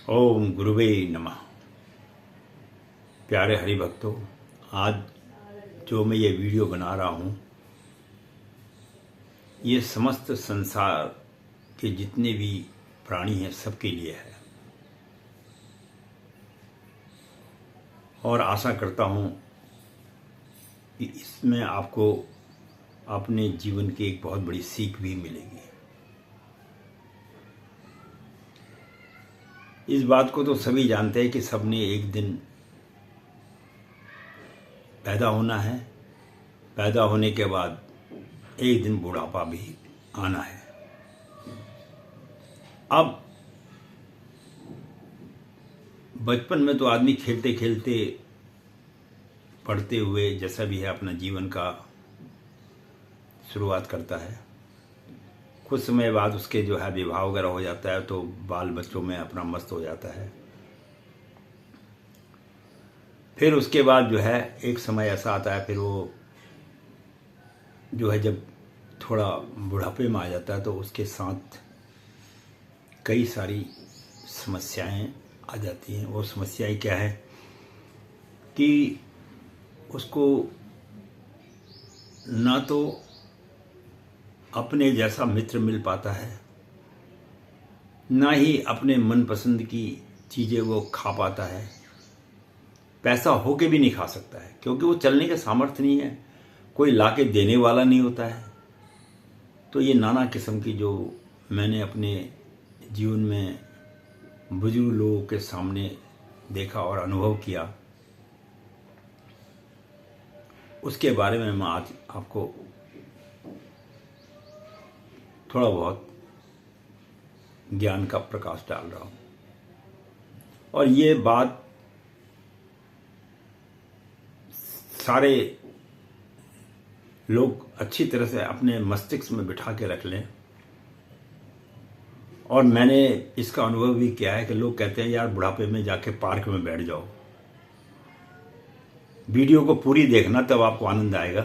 ओम गुरुवे नमः। प्यारे हरि भक्तों, आज जो मैं ये वीडियो बना रहा हूँ ये समस्त संसार के जितने भी प्राणी हैं सबके लिए है, और आशा करता हूँ कि इसमें आपको अपने जीवन की एक बहुत बड़ी सीख भी मिलेगी। इस बात को तो सभी जानते हैं कि सबने एक दिन पैदा होना है, पैदा होने के बाद एक दिन बुढ़ापा भी आना है। अब बचपन में तो आदमी खेलते खेलते पढ़ते हुए जैसा भी है अपना जीवन का शुरुआत करता है। कुछ समय बाद उसके जो है विवाह वगैरह हो जाता है तो बाल बच्चों में अपना मस्त हो जाता है। फिर उसके बाद जो है एक समय ऐसा आता है, फिर वो जो है जब थोड़ा बुढ़ापे में आ जाता है तो उसके साथ कई सारी समस्याएं आ जाती हैं। वो समस्याएं क्या है कि उसको ना तो अपने जैसा मित्र मिल पाता है, ना ही अपने मनपसंद की चीज़ें वो खा पाता है। पैसा होके भी नहीं खा सकता है क्योंकि वो चलने का सामर्थ्य नहीं है, कोई लाके देने वाला नहीं होता है। तो ये नाना किस्म की जो मैंने अपने जीवन में बुजुर्ग लोगों के सामने देखा और अनुभव किया, उसके बारे में मैं आज आपको थोड़ा बहुत ज्ञान का प्रकाश डाल रहा हूँ। और ये बात सारे लोग अच्छी तरह से अपने मस्तिष्क में बिठा के रख लें। और मैंने इसका अनुभव भी किया है कि लोग कहते हैं यार बुढ़ापे में जाके पार्क में बैठ जाओ। वीडियो को पूरी देखना तब आपको आनंद आएगा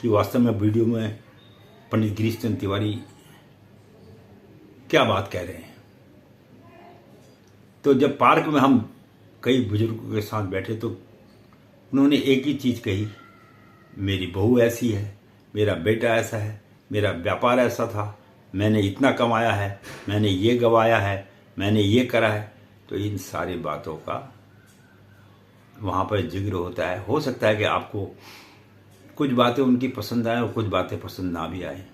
कि वास्तव में वीडियो में पंडित गिरीश चंद्र तिवारी क्या बात कह रहे हैं। तो जब पार्क में हम कई बुजुर्गों के साथ बैठे तो उन्होंने एक ही चीज़ कही, मेरी बहू ऐसी है, मेरा बेटा ऐसा है, मेरा व्यापार ऐसा था, मैंने इतना कमाया है, मैंने ये गवाया है, मैंने ये करा है। तो इन सारी बातों का वहाँ पर जिक्र होता है। हो सकता है कि आपको कुछ बातें उनकी पसंद आए और कुछ बातें पसंद ना भी आए।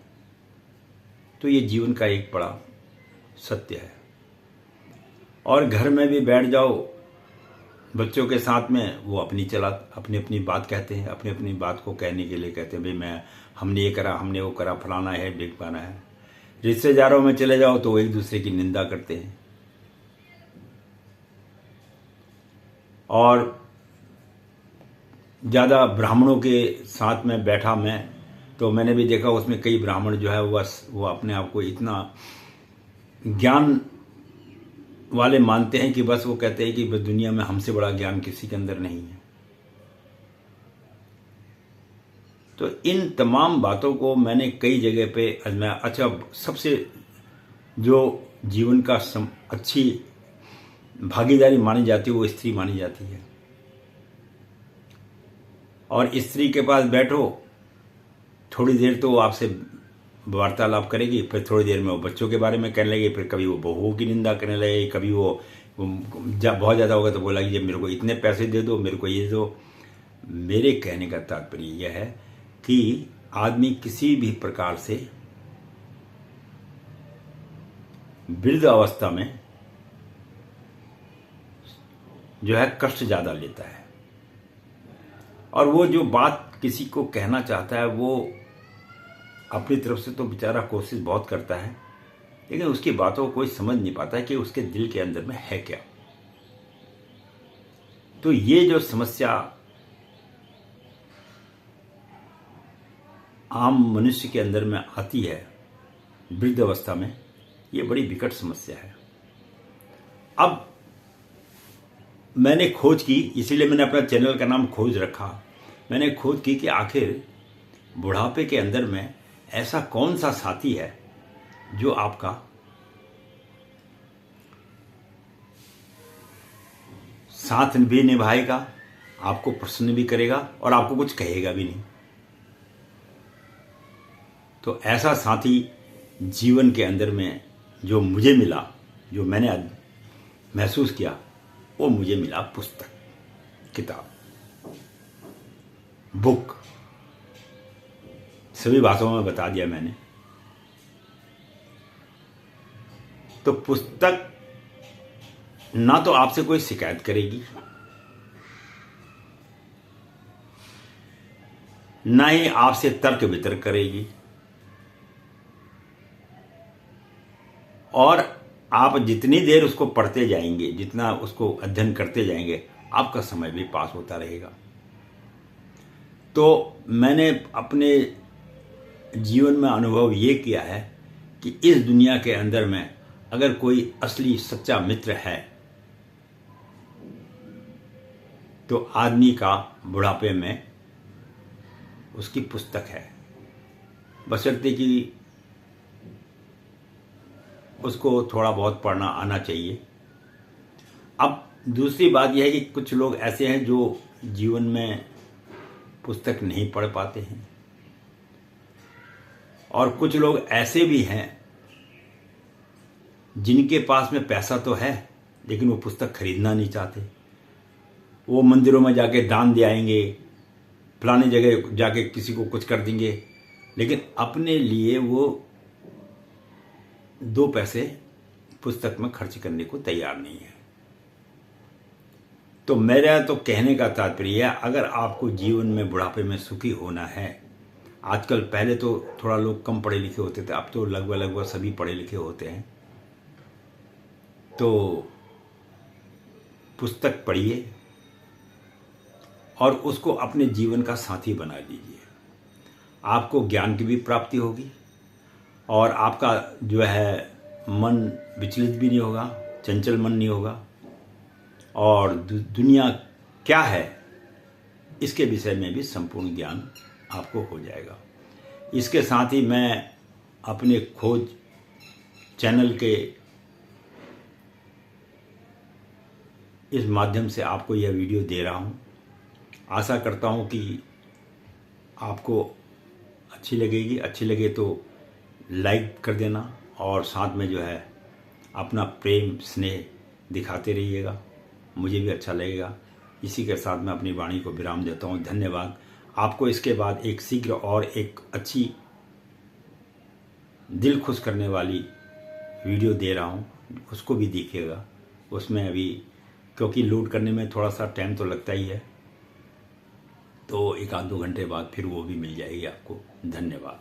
तो ये जीवन का एक बड़ा सत्य है। और घर में भी बैठ जाओ बच्चों के साथ में, वो अपनी अपनी बात कहते हैं, अपनी अपनी बात को कहने के लिए कहते हैं भाई हमने ये करा, हमने वो करा, फलाना है, ढिमकाना है। रिश्तेदारों में चले जाओ तो एक दूसरे की निंदा करते हैं। और ज़्यादा ब्राह्मणों के साथ में बैठा मैं तो मैंने भी देखा उसमें कई ब्राह्मण जो है वो अपने आप को इतना ज्ञान वाले मानते हैं कि बस वो कहते हैं कि बस दुनिया में हमसे बड़ा ज्ञान किसी के अंदर नहीं है। तो इन तमाम बातों को मैंने कई जगह पे आजमाया। अच्छा, सबसे जो जीवन का अच्छी भागीदारी मानी जाती है वो स्त्री मानी जाती है। और स्त्री के पास बैठो थोड़ी देर तो वो आपसे वार्तालाप करेगी, फिर थोड़ी देर में वो बच्चों के बारे में कहने लगेगी, फिर कभी वो बहुओं की निंदा करने लगेगी, कभी वो बहुत ज़्यादा होगा तो बोला कि जब मेरे को इतने पैसे दे दो, मेरे को ये दो। मेरे कहने का तात्पर्य यह है कि आदमी किसी भी प्रकार से वृद्ध अवस्था में जो है कष्ट ज़्यादा लेता है। और वो जो बात किसी को कहना चाहता है वो अपनी तरफ से तो बेचारा कोशिश बहुत करता है, लेकिन उसकी बातों को कोई समझ नहीं पाता है कि उसके दिल के अंदर में है क्या। तो ये जो समस्या आम मनुष्य के अंदर में आती है वृद्ध अवस्था में, ये बड़ी विकट समस्या है। अब मैंने खोज की, इसीलिए मैंने अपना चैनल का नाम खोज रखा। मैंने खोज की कि आखिर बुढ़ापे के अंदर में ऐसा कौन सा साथी है जो आपका साथ भी निभाएगा, आपको प्रसन्न भी करेगा और आपको कुछ कहेगा भी नहीं। तो ऐसा साथी जीवन के अंदर में जो मुझे मिला, जो मैंने महसूस किया, वो मुझे मिला पुस्तक, किताब, बुक। सभी भाषाओं में बता दिया मैंने। तो पुस्तक ना तो आपसे कोई शिकायत करेगी, ना ही आपसे तर्क वितर्क करेगी, और आप जितनी देर उसको पढ़ते जाएंगे, जितना उसको अध्ययन करते जाएंगे, आपका समय भी पास होता रहेगा। तो मैंने अपने जीवन में अनुभव ये किया है कि इस दुनिया के अंदर में अगर कोई असली सच्चा मित्र है तो आदमी का बुढ़ापे में उसकी पुस्तक है, बशर्ते कि उसको थोड़ा बहुत पढ़ना आना चाहिए। अब दूसरी बात यह है कि कुछ लोग ऐसे हैं जो जीवन में पुस्तक नहीं पढ़ पाते हैं, और कुछ लोग ऐसे भी हैं जिनके पास में पैसा तो है लेकिन वो पुस्तक खरीदना नहीं चाहते। वो मंदिरों में जाके दान दे आएंगे, फलाने जगह जाके किसी को कुछ कर देंगे, लेकिन अपने लिए वो 2 पैसे पुस्तक में खर्च करने को तैयार नहीं है। तो मेरा तो कहने का तात्पर्य है, अगर आपको जीवन में बुढ़ापे में सुखी होना है, आजकल पहले तो थोड़ा लोग कम पढ़े लिखे होते थे, अब तो लगभग सभी पढ़े लिखे होते हैं। तो पुस्तक पढ़िए और उसको अपने जीवन का साथी बना लीजिए। आपको ज्ञान की भी प्राप्ति होगी और आपका जो है मन विचलित भी नहीं होगा, चंचल मन नहीं होगा, और दुनिया क्या है इसके विषय में भी संपूर्ण ज्ञान आपको हो जाएगा। इसके साथ ही मैं अपने खोज चैनल के इस माध्यम से आपको यह वीडियो दे रहा हूँ। आशा करता हूँ कि आपको अच्छी लगेगी। अच्छी लगे तो लाइक कर देना और साथ में जो है अपना प्रेम स्नेह दिखाते रहिएगा, मुझे भी अच्छा लगेगा। इसी के साथ मैं अपनी वाणी को विराम देता हूँ। धन्यवाद। आपको इसके बाद एक शीघ्र और एक अच्छी दिल खुश करने वाली वीडियो दे रहा हूँ, उसको भी देखिएगा। उसमें अभी क्योंकि लोड करने में थोड़ा सा टाइम तो लगता ही है, तो 1-2 घंटे बाद फिर वो भी मिल जाएगी आपको। धन्यवाद।